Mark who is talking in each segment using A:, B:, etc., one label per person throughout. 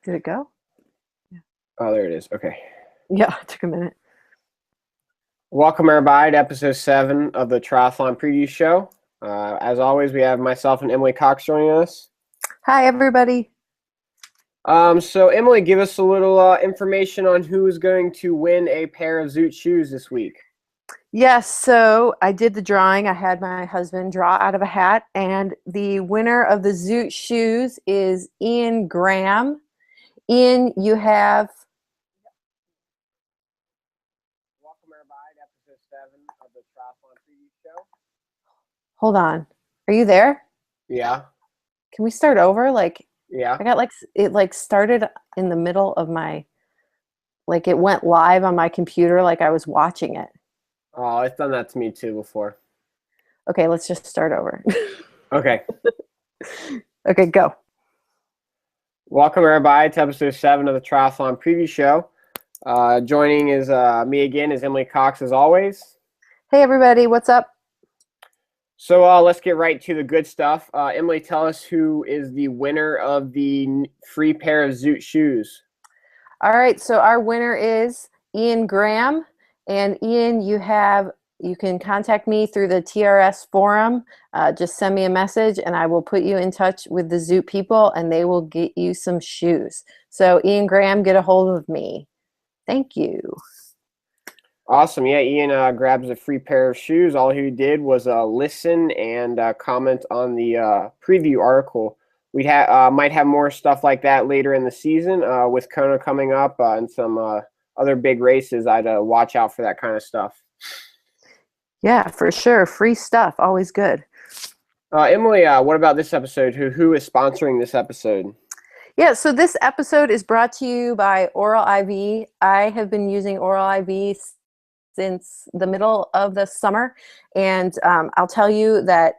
A: Did it go? Yeah.
B: Oh, there it is. Okay.
A: Yeah, it took a minute.
B: Welcome, everybody, to episode 7 of the Triathlon Preview Show. As always, we have myself and Emily Cox joining us.
A: Hi, everybody.
B: So, Emily, give us a little information on who is going to win a pair of Zoot shoes this week.
A: Yes, so I did the drawing. I had my husband draw out of a hat, and the winner of the Zoot shoes is Ian Graham. Ian, you have...
B: Welcome, everybody, to episode 7 of the Triathlon Preview Show.
A: Hold on. Are you there?
B: Yeah.
A: Can we start over?
B: Yeah.
A: I got it started in the middle of my, it went live on my computer like I was watching it.
B: Oh, it's done that to me too before.
A: Okay, let's just start over.
B: Okay.
A: Okay, go.
B: Welcome, everybody, to episode 7 of the Triathlon Preview Show. Joining is me again is Emily Cox, as always.
A: Hey, everybody, what's up?
B: So let's get right to the good stuff. Emily, tell us who is the winner of the free pair of Zoot shoes.
A: All right, so our winner is Ian Graham. And Ian, you can contact me through the TRS forum. Just send me a message and I will put you in touch with the Zoot people and they will get you some shoes. So Ian Graham, get a hold of me. Thank you.
B: Awesome. Yeah, Ian grabs a free pair of shoes. All he did was listen and comment on the preview article. We might have more stuff like that later in the season with Kona coming up and some other big races. I'd watch out for that kind of stuff.
A: Yeah, for sure. Free stuff, always good.
B: Emily, what about this episode? Who is sponsoring this episode?
A: Yeah, so this episode is brought to you by Oral IV. I have been using Oral IV since the middle of the summer, and I'll tell you that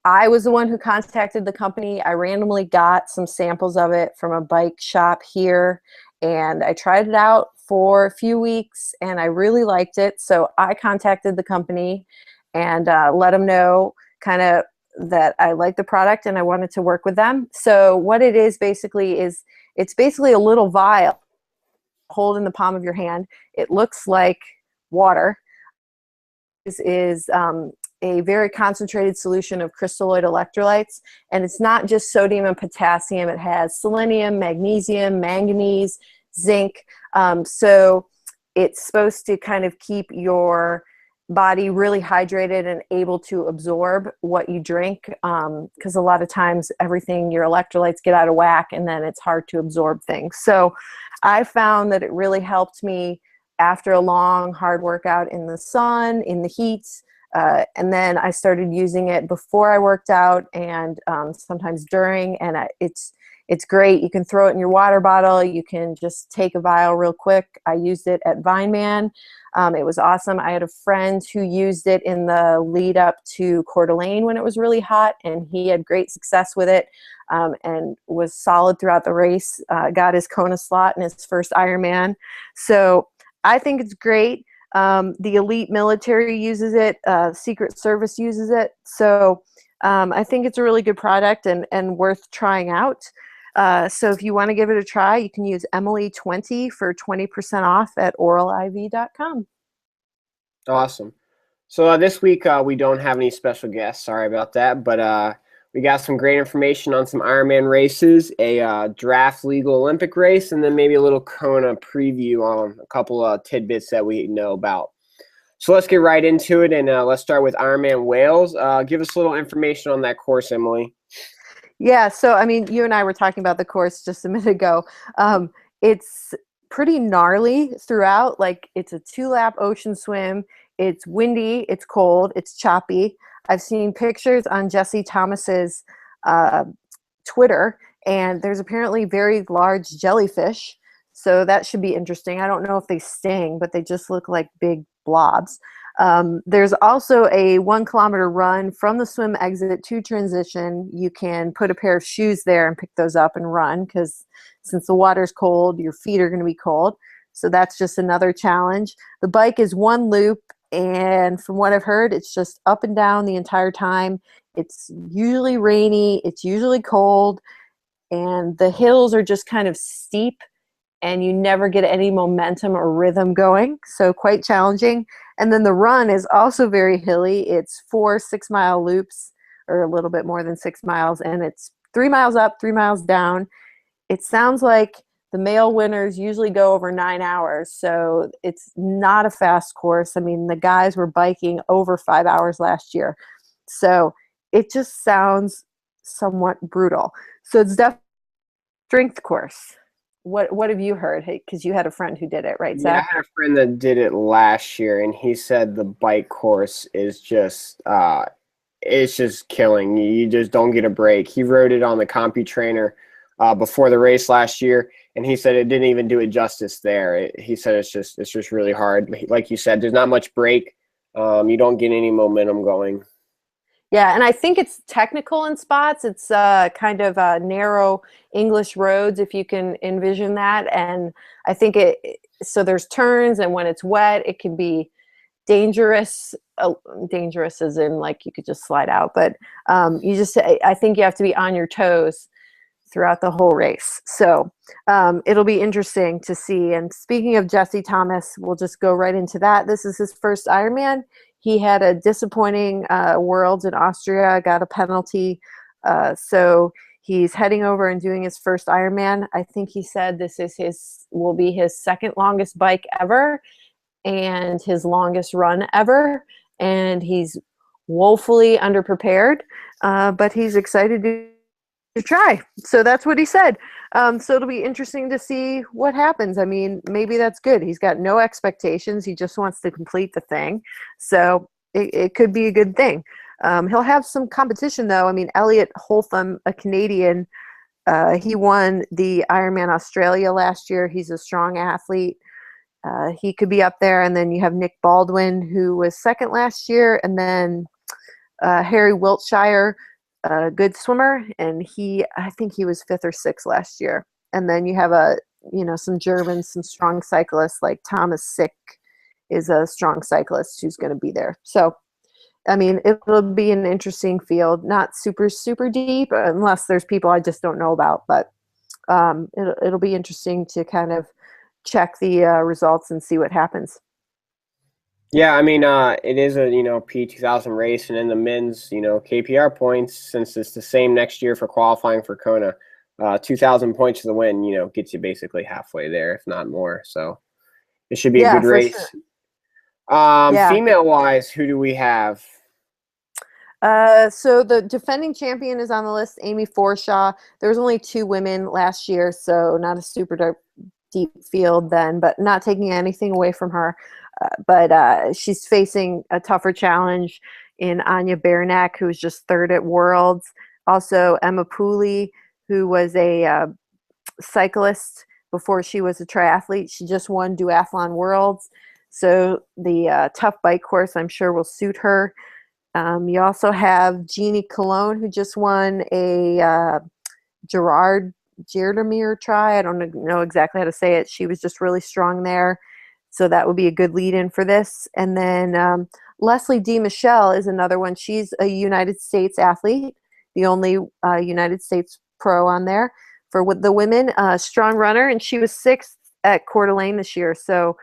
A: I was the one who contacted the company. I randomly got some samples of it from a bike shop here, and I tried it out for a few weeks, and I really liked it. So I contacted the company and let them know kind of that I like the product and I wanted to work with them. So what it is basically is it's basically a little vial hold in the palm of your hand. It looks like water. This is a very concentrated solution of crystalloid electrolytes, and it's not just sodium and potassium. It has selenium, magnesium, manganese, zinc. So it's supposed to kind of keep your body really hydrated and able to absorb what you drink, because a lot of times your electrolytes get out of whack and then it's hard to absorb things. So I found that it really helped me after a long hard workout in the sun, in the heat. And then I started using it before I worked out and sometimes during, and it's great. You can throw it in your water bottle. You can just take a vial real quick. I used it at Vineman. It was awesome. I had a friend who used it in the lead up to Coeur d'Alene when it was really hot, and he had great success with it and was solid throughout the race. Got his Kona slot in his first Ironman. So I think it's great. The elite military uses it. Secret Service uses it. So I think it's a really good product and worth trying out. So if you want to give it a try, you can use Emily20 for 20% off at oraliv.com.
B: Awesome. So this week we don't have any special guests. Sorry about that. But we got some great information on some Ironman races, a draft legal Olympic race, and then maybe a little Kona preview on a couple of tidbits that we know about. So let's get right into it, and let's start with Ironman Wales. Give us a little information on that course, Emily.
A: Yeah, so I mean, you and I were talking about the course just a minute ago. It's pretty gnarly throughout. Like, it's a 2-lap ocean swim. It's windy, it's cold, it's choppy. I've seen pictures on Jesse Thomas's Twitter, and there's apparently very large jellyfish. So that should be interesting. I don't know if they sting, but they just look like big blobs. There's also a 1 kilometer run from the swim exit to transition. You can put a pair of shoes there and pick those up and run, because since the water's cold, your feet are going to be cold. So that's just another challenge. The bike is 1 loop, and from what I've heard, it's just up and down the entire time. It's usually rainy. It's usually cold. and the hills are just kind of steep and you never get any momentum or rhythm going. So quite challenging. And then the run is also very hilly. It's 4 6 mile loops, or a little bit more than 6 miles, and it's 3 miles up, 3 miles down. It sounds like the male winners usually go over 9 hours, so it's not a fast course. I mean, the guys were biking over 5 hours last year, so it just sounds somewhat brutal. So it's definitely a strength course. What have you heard? Because you had a friend who did it, right,
B: Yeah, I
A: Zach?
B: had a friend that did it last year, and he said the bike course is just it's just killing. You just don't get a break. He rode it on the CompuTrainer before the race last year, and he said it didn't even do it justice there. He said it's just really hard. Like you said, there's not much break. You don't get any momentum going.
A: Yeah, and I think it's technical in spots. It's kind of narrow English roads, if you can envision that. And I think so there's turns, and when it's wet, it can be dangerous. Dangerous as in like you could just slide out. But I think you have to be on your toes throughout the whole race. So it'll be interesting to see. And speaking of Jesse Thomas, we'll just go right into that. This is his first Ironman. He had a disappointing Worlds in Austria, got a penalty. So he's heading over and doing his first Ironman. I think he said this will be his second longest bike ever and his longest run ever. And he's woefully underprepared, but he's excited to try. So that's what he said. So it'll be interesting to see what happens. I mean, maybe that's good. He's got no expectations. He just wants to complete the thing. So it could be a good thing. He'll have some competition, though. I mean, Elliot Holtham, a Canadian, he won the Ironman Australia last year. He's a strong athlete. He could be up there. And then you have Nick Baldwin, who was second last year. And then Harry Wiltshire, a good swimmer, and I think he was fifth or sixth last year. And then you have some Germans, some strong cyclists like Thomas Sick is a strong cyclist who's going to be there. So, I mean, it'll be an interesting field, not super, super deep unless there's people I just don't know about, but it'll be interesting to kind of check the results and see what happens.
B: Yeah, I mean, it is a P2000 race, and in the men's KPR points, since it's the same next year for qualifying for Kona, 2,000 points to the win, gets you basically halfway there, if not more. So it should be a
A: Yeah,
B: good
A: for
B: race.
A: sure. Yeah.
B: Female wise, who do we have?
A: So the defending champion is on the list, Amy Forshaw. There was only 2 women last year, so not a super deep field then, but not taking anything away from her. But she's facing a tougher challenge in Anya Bernack, who was just third at Worlds. Also, Emma Pooley, who was a cyclist before she was a triathlete. She just won Duathlon Worlds. So the tough bike course, I'm sure, will suit her. You also have Jeannie Cologne, who just won a Gerardmer try. I don't know exactly how to say it. She was just really strong there. So that would be a good lead in for this. And then Leslie D. Michelle is another one. She's a United States athlete, the only United States pro on there for the women. Strong runner, and she was 6th at Coeur d'Alene this year. So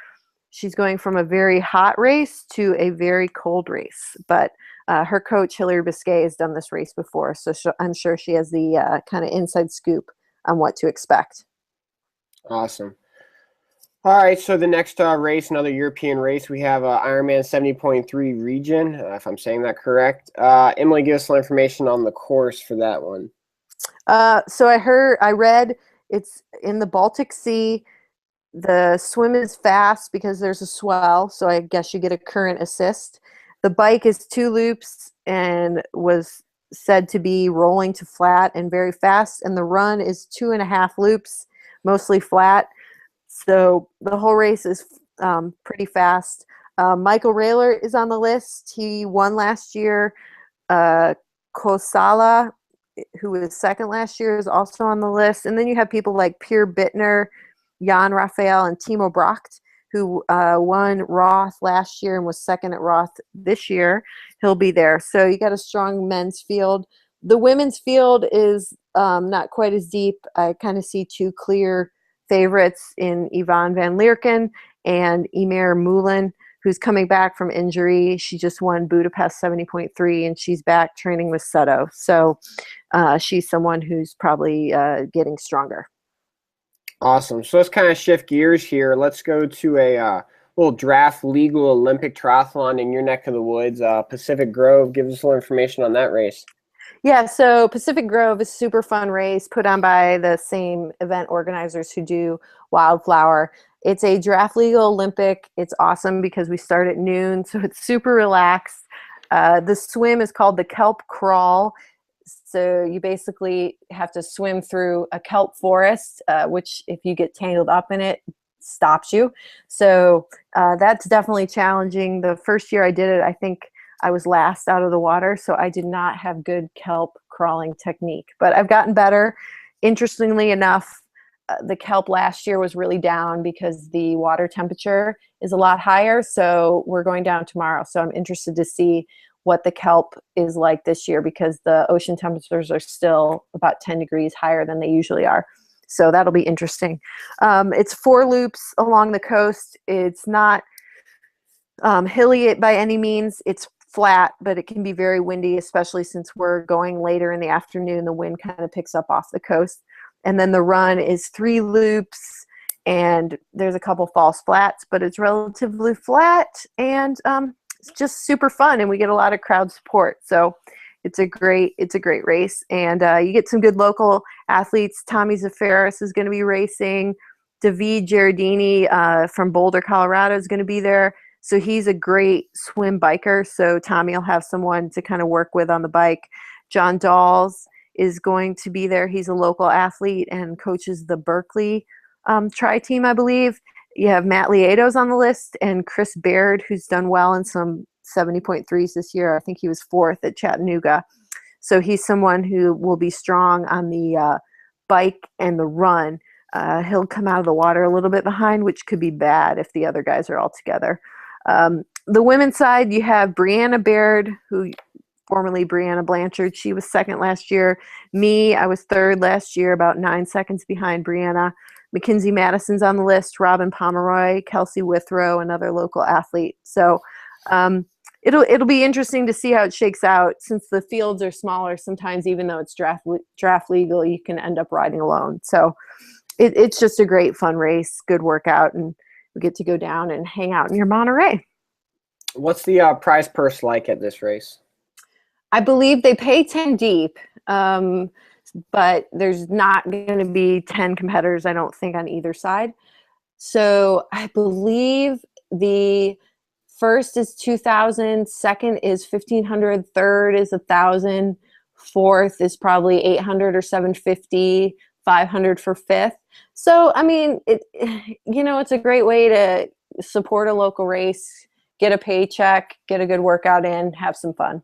A: she's going from a very hot race to a very cold race. But her coach, Hilary Biscay, has done this race before. So I'm sure she has the kind of inside scoop on what to expect.
B: Awesome. All right, so the next race, another European race, we have Ironman 70.3 region, if I'm saying that correct. Emily, give us some information on the course for that one.
A: So I read it's in the Baltic Sea. The swim is fast because there's a swell, so I guess you get a current assist. The bike is 2 loops and was said to be rolling to flat and very fast, and the run is 2.5 loops, mostly flat. So the whole race is pretty fast. Michael Rayler is on the list. He won last year. Kosala, who was second last year, is also on the list. And then you have people like Pierre Bittner, Jan Raphael, and Timo Bracht, who won Roth last year and was second at Roth this year. He'll be there. So you got a strong men's field. The women's field is not quite as deep. I kind of see two clear favorites in Yvonne van Leerken and Emer Moulin, who's coming back from injury. She just won Budapest 70.3, and she's back training with Seto. So she's someone who's probably getting stronger.
B: Awesome. So let's kind of shift gears here. Let's go to a little draft legal Olympic triathlon in your neck of the woods, Pacific Grove. Give us a little information on that race.
A: Yeah, so Pacific Grove is a super fun race put on by the same event organizers who do Wildflower. It's a draft legal Olympic. It's awesome because we start at noon, so it's super relaxed. The swim is called the kelp crawl. So you basically have to swim through a kelp forest, which if you get tangled up in it, stops you. So that's definitely challenging. The first year I did it, I think I was last out of the water, so I did not have good kelp crawling technique, but I've gotten better. Interestingly enough, the kelp last year was really down because the water temperature is a lot higher, so we're going down tomorrow. So I'm interested to see what the kelp is like this year because the ocean temperatures are still about 10 degrees higher than they usually are. So that'll be interesting. It's 4 loops along the coast. It's not hilly by any means. It's flat, but it can be very windy, especially since we're going later in the afternoon. The wind kind of picks up off the coast. And then the run is 3 loops, and there's a couple false flats, but it's relatively flat, and it's just super fun, and we get a lot of crowd support. So it's a great race, and you get some good local athletes. Tommy Zafaris is going to be racing. David Giardini from Boulder, Colorado is going to be there. So he's a great swim biker. So Tommy will have someone to kind of work with on the bike. John Dawes is going to be there. He's a local athlete and coaches the Berkeley tri team, I believe. You have Matt Liedo's on the list and Chris Baird, who's done well in some 70.3s this year. I think he was 4th at Chattanooga. So he's someone who will be strong on the bike and the run. He'll come out of the water a little bit behind, which could be bad if the other guys are all together. The women's side, you have Brianna Baird, who formerly Brianna Blanchard. She was 2nd last year. Me, I was 3rd last year, about 9 seconds behind Brianna. Mackenzie Madison's on the list, Robin Pomeroy, Kelsey Withrow, another local athlete. So it'll be interesting to see how it shakes out. Since the fields are smaller, sometimes even though it's draft legal, you can end up riding alone. So it's just a great fun race, good workout, and we get to go down and hang out near Monterey.
B: What's the prize purse like at this race?
A: I believe they pay 10 deep, but there's not going to be 10 competitors, I don't think, on either side. So I believe the first is 2,000, second is 1,500, third is 1,000, fourth is probably 800 or 750, 500 for fifth. So, I mean, it's a great way to support a local race, get a paycheck, get a good workout in, have some fun.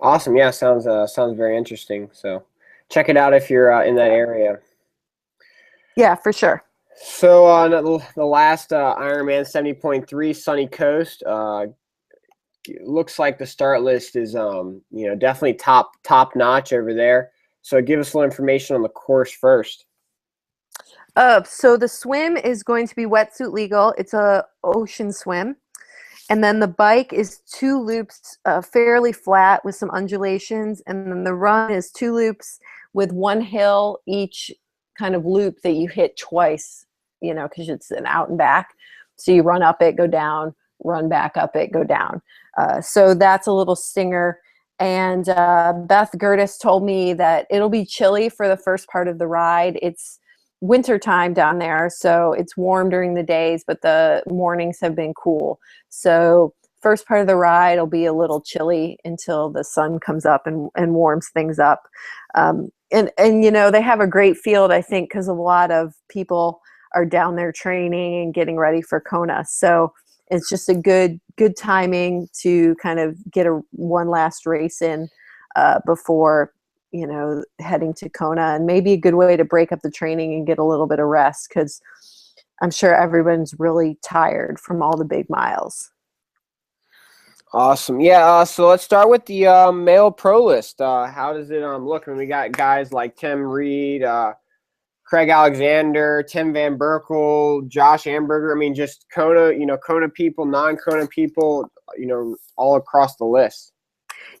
B: Awesome. Yeah, sounds very interesting. So check it out if you're in that area.
A: Yeah, for sure.
B: So on the last Ironman 70.3 Sunny Coast, looks like the start list is definitely top notch over there. So give us a little information on the course first.
A: So the swim is going to be wetsuit legal. It's a ocean swim. And then the bike is 2 loops, fairly flat with some undulations. And then the run is 2 loops with 1 hill each kind of loop that you hit twice, because it's an out and back. So you run up it, go down, run back up it, go down. So that's a little stinger. And Beth Gertis told me that it'll be chilly for the first part of the ride. It's winter time down there, so it's warm during the days, but the mornings have been cool. So first part of the ride will be a little chilly until the sun comes up and warms things up. And they have a great field, I think, because a lot of people are down there training and getting ready for Kona. So it's just a good timing to kind of get one last race in before heading to Kona, and maybe a good way to break up the training and get a little bit of rest, because I'm sure everyone's really tired from all the big miles.
B: Awesome. Yeah. So let's start with the male pro list. How does it look? And we got guys like Tim Reed, Craig Alexander, Tim Van Berkel, Josh Amberger. I mean, just Kona, Kona people, non-Kona people, all across the list.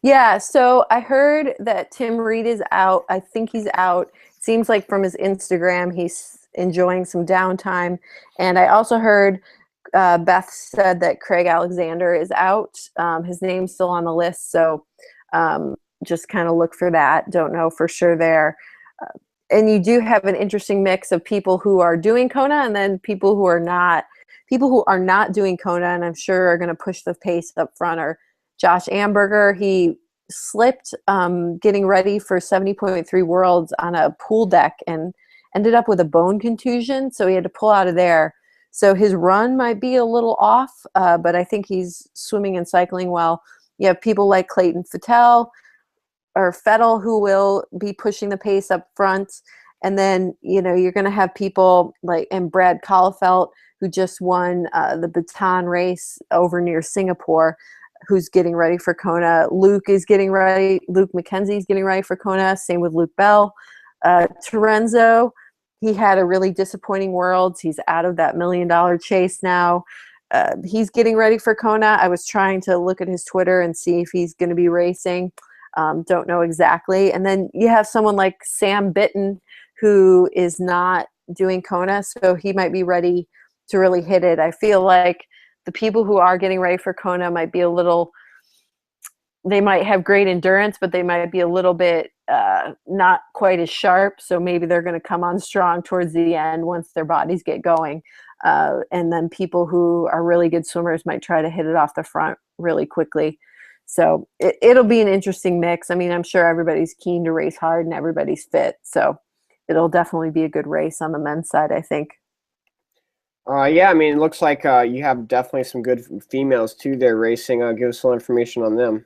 A: Yeah, so I heard that Tim Reed is out. I think he's out. Seems like from his Instagram, he's enjoying some downtime. And I also heard Beth said that Craig Alexander is out. His name's still on the list, so um, just kind of look for that. Don't know for sure there. And you do have an interesting mix of people who are doing Kona and then people who are not. People who are not doing Kona, and I'm sure are going to push the pace up front, are Josh Amberger. He slipped getting ready for 70.3 Worlds on a pool deck and ended up with a bone contusion, so he had to pull out of there. So his run might be a little off, but I think he's swimming and cycling well. You have people like Clayton Fattel or Fettel who will be pushing the pace up front. And then, you're going to have people like, and Brad Collefelt, who just won the baton race over near Singapore, who's getting ready for Kona. Luke is getting ready. Luke McKenzie is getting ready for Kona. Same with Luke Bell. Terenzo, he had a really disappointing Worlds. He's out of that $1 million chase now. He's getting ready for Kona. I was trying to look at his Twitter and see if he's going to be racing. Don't know exactly. And then you have someone like Sam Bitten, who is not doing Kona, so he might be ready to really hit it. I feel like the people who are getting ready for Kona might be they might have great endurance, but they might be a little bit not quite as sharp. So maybe they're going to come on strong towards the end once their bodies get going. And then people who are really good swimmers might try to hit it off the front really quickly. So it'll be an interesting mix. I mean, I'm sure everybody's keen to race hard and everybody's fit. So it'll definitely be a good race on the men's side, I think.
B: Yeah, I mean, it looks like you have definitely some good females too there racing. Give us some information on them.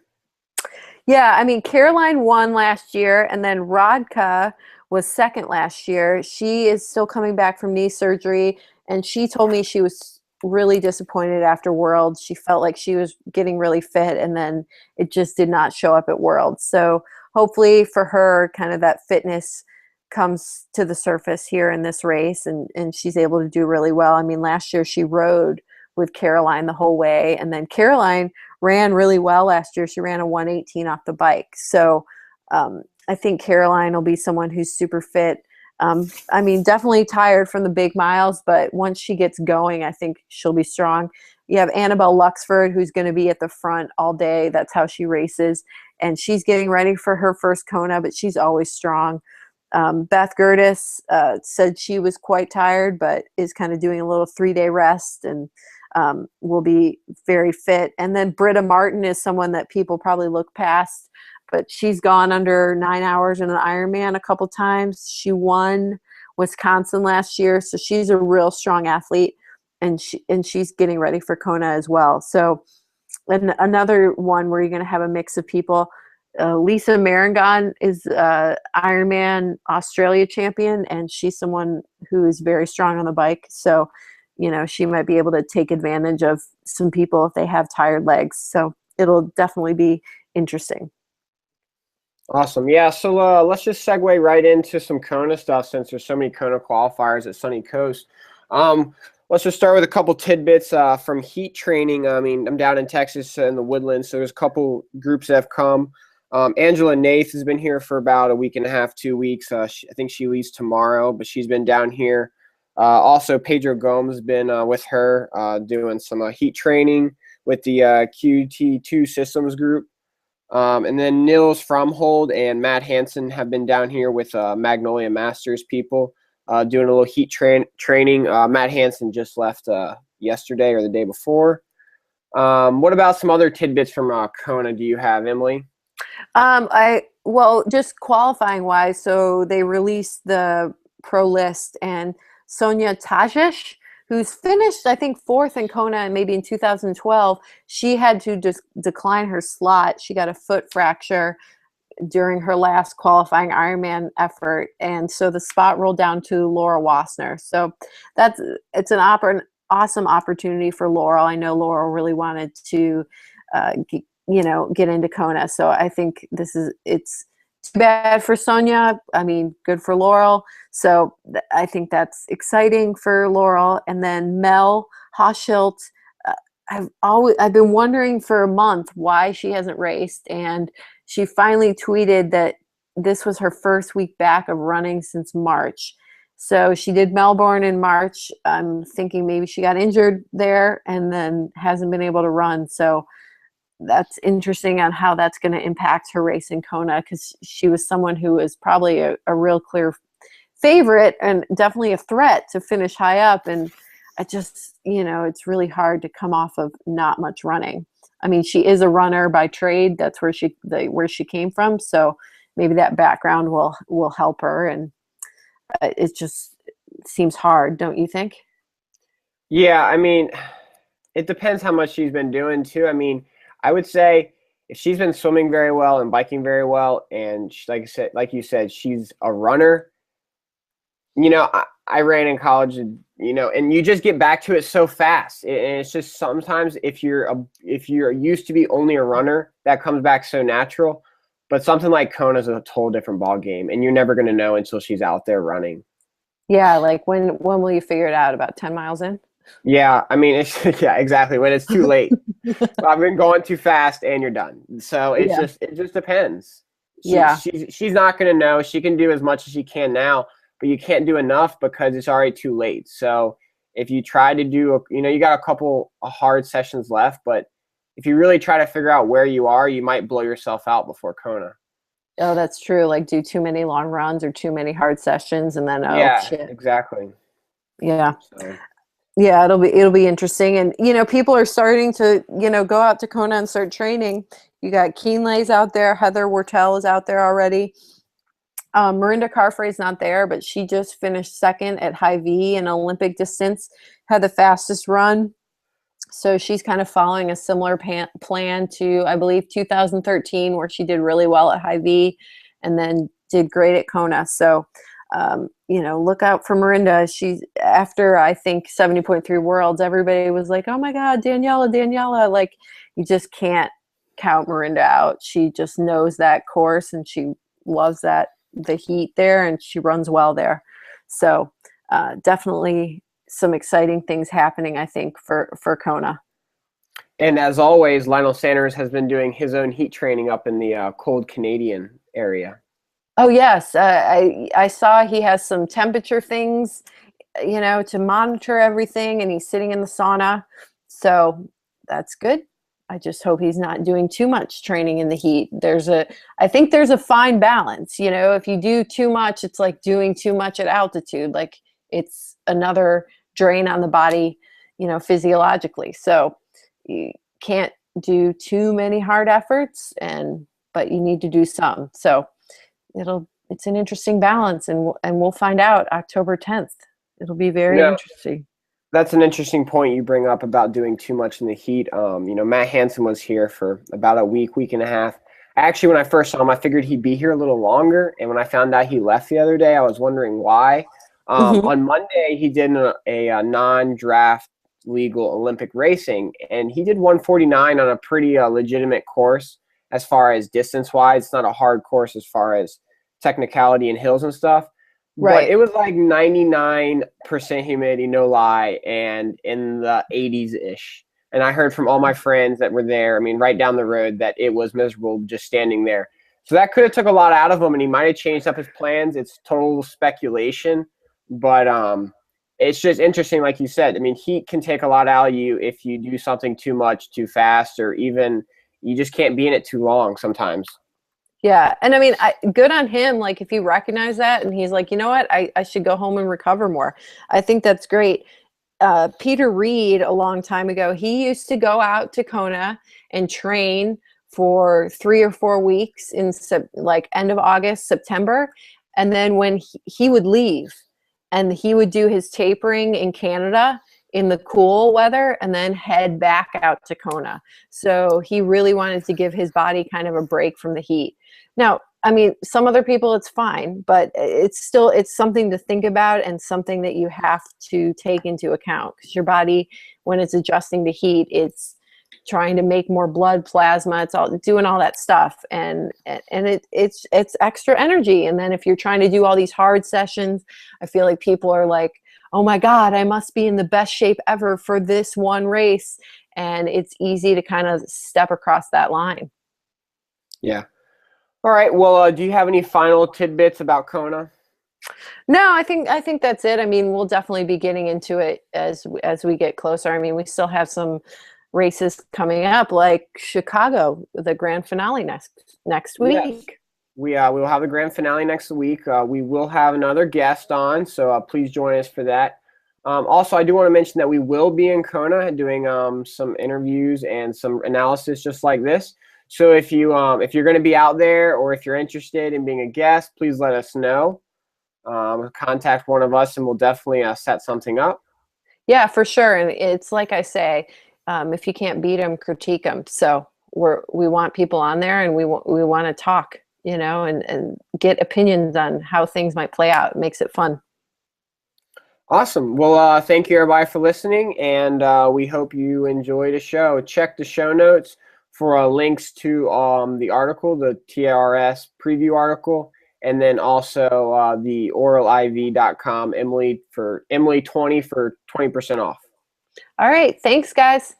A: Yeah, I mean, Caroline won last year, and then Rodka was second last year. She is still coming back from knee surgery, and she told me she was really disappointed after Worlds. She felt like she was getting really fit, and then it just did not show up at Worlds. So hopefully for her, kind of that fitness comes to the surface here in this race, and she's able to do really well. I mean, last year she rode with Caroline the whole way, and then Caroline ran really well last year. She ran a 118 off the bike. So I think Caroline will be someone who's super fit. I mean, definitely tired from the big miles, but once she gets going, I think she'll be strong. You have Annabelle Luxford, who's going to be at the front all day. That's how she races. And she's getting ready for her first Kona, but she's always strong. Beth Gertis said she was quite tired, but is kind of doing a little 3-day rest and will be very fit. And then Britta Martin is someone that people probably look past, but she's gone under 9 hours in an Ironman a couple times. She won Wisconsin last year, so she's a real strong athlete, and she's getting ready for Kona as well. So, and another one where you're going to have a mix of people. Lisa Marangon is Ironman Australia champion, and she's someone who is very strong on the bike. So, she might be able to take advantage of some people if they have tired legs. So it'll definitely be interesting.
B: Awesome. Yeah, so let's just segue right into some Kona stuff since there's so many Kona qualifiers at Sunny Coast. Let's just start with a couple tidbits from heat training. I mean, I'm down in Texas in the Woodlands, so there's a couple groups that have come. Angela Nath has been here for about a week and a half, 2 weeks. I think she leaves tomorrow, but she's been down here. Also, Pedro Gomes has been with her doing some heat training with the QT2 Systems group. And then Nils Fromhold and Matt Hansen have been down here with Magnolia Masters people doing a little heat training. Matt Hansen just left yesterday or the day before. What about some other tidbits from Kona do you have, Emily?
A: Well, just qualifying wise, so they released the pro list, and Sonia Tajic, who's finished, I think, fourth in Kona and maybe in 2012, she had to just decline her slot. She got a foot fracture during her last qualifying Ironman effort, and so the spot rolled down to Laura Wassner. So it's an awesome opportunity for Laurel. I know Laurel really wanted to get into Kona. So I think it's too bad for Sonia. I mean, good for Laurel. So I think that's exciting for Laurel. And then Mel Hoschilt, I've been wondering for a month why she hasn't raced, and she finally tweeted that this was her first week back of running since March. So she did Melbourne in March. I'm thinking maybe she got injured there and then hasn't been able to run. So that's interesting on how that's going to impact her race in Kona, because she was someone who was probably a real clear favorite and definitely a threat to finish high up. And I just, it's really hard to come off of not much running. I mean, she is a runner by trade. That's where she came from. So maybe that background will help her. And it just seems hard, don't you think?
B: Yeah, I mean, it depends how much she's been doing too. I mean, I would say if she's been swimming very well and biking very well, and like you said, she's a runner. I ran in college, and you just get back to it so fast. And it's just sometimes if you're used to be only a runner, that comes back so natural. But something like Kona is a total different ball game, and you're never going to know until she's out there running.
A: Yeah, like when will you figure it out? About 10 miles in?
B: Yeah, I mean, yeah, exactly. When it's too late. I've been going too fast, and you're done. So
A: Yeah.
B: it just depends.
A: Yeah.
B: She's not going to know. She can do as much as she can now, but you can't do enough because it's already too late. So if you try to do, you got a couple of hard sessions left, but if you really try to figure out where you are, you might blow yourself out before Kona.
A: Oh, that's true. Like do too many long runs or too many hard sessions, and then
B: Yeah,
A: shit.
B: exactly.
A: Yeah.
B: So.
A: Yeah, it'll be interesting. And people are starting to, go out to Kona and start training. You got Keenlay's out there, Heather Wortel is out there already. Marinda Carfray's not there, but she just finished second at high V in Olympic distance, had the fastest run. So she's kind of following a similar plan to, I believe, 2013, where she did really well at high V and then did great at Kona. So, look out for Marinda. She's after, I think, 70.3 Worlds, everybody was like, oh my God, Daniela. Like, you just can't count Marinda out. She just knows that course and she loves the heat there, and she runs well there. So definitely some exciting things happening, I think, for Kona.
B: And as always, Lionel Sanders has been doing his own heat training up in the cold Canadian area.
A: Oh yes, I saw he has some temperature things, to monitor everything, and he's sitting in the sauna, so that's good. I just hope he's not doing too much training in the heat. I think there's a fine balance. If you do too much, it's like doing too much at altitude. Like it's another drain on the body, physiologically. So you can't do too many hard efforts, but you need to do some. So it's an interesting balance, and we'll find out October 10th. It'll be very interesting.
B: That's an interesting point you bring up about doing too much in the heat. Matt Hansen was here for about a week and a half. Actually, when I first saw him, I figured he'd be here a little longer. And when I found out he left the other day, I was wondering why. On Monday, he did a non-draft legal Olympic racing, and he did 149 on a pretty legitimate course as far as distance-wise. It's not a hard course as far as technicality and hills and stuff.
A: Right.
B: But it was like 99% humidity, no lie, and in the 80s-ish. And I heard from all my friends that were there, I mean, right down the road, that it was miserable just standing there. So that could have took a lot out of him, and he might have changed up his plans. It's total speculation. But it's just interesting, like you said. I mean, heat can take a lot out of you if you do something too much, too fast, or even you just can't be in it too long sometimes.
A: Yeah. And I mean, good on him. Like if he recognized that and he's like, you know what, I should go home and recover more. I think that's great. Peter Reed, a long time ago, he used to go out to Kona and train for 3 or 4 weeks in like end of August, September. And then when he would leave and he would do his tapering in Canada in the cool weather and then head back out to Kona. So he really wanted to give his body kind of a break from the heat. Now, I mean, some other people it's fine, but it's something to think about and something that you have to take into account, because your body, when it's adjusting to heat, it's trying to make more blood plasma. It's all doing all that stuff, and it's extra energy. And then if you're trying to do all these hard sessions, I feel like people are like, oh my God, I must be in the best shape ever for this one race. And it's easy to kind of step across that line.
B: Yeah. All right. Well, do you have any final tidbits about Kona?
A: No, I think that's it. I mean, we'll definitely be getting into it as we get closer. I mean, we still have some races coming up, like Chicago, the grand finale next
B: Yes.
A: week.
B: We will have the grand finale next week. We will have another guest on, so please join us for that. Also, I do want to mention that we will be in Kona doing some interviews and some analysis just like this. So if you're going to be out there, or if you're interested in being a guest, please let us know. Contact one of us, and we'll definitely set something up.
A: Yeah, for sure. And it's like I say, if you can't beat them, critique them. So we want people on there, and we want to talk, and get opinions on how things might play out. It makes it fun.
B: Awesome. Well, thank you everybody for listening, and we hope you enjoy the show. Check the show notes for links to the article, the TRS preview article, and then also the oraliv.com Emily 20 for 20% off.
A: All right. Thanks, guys.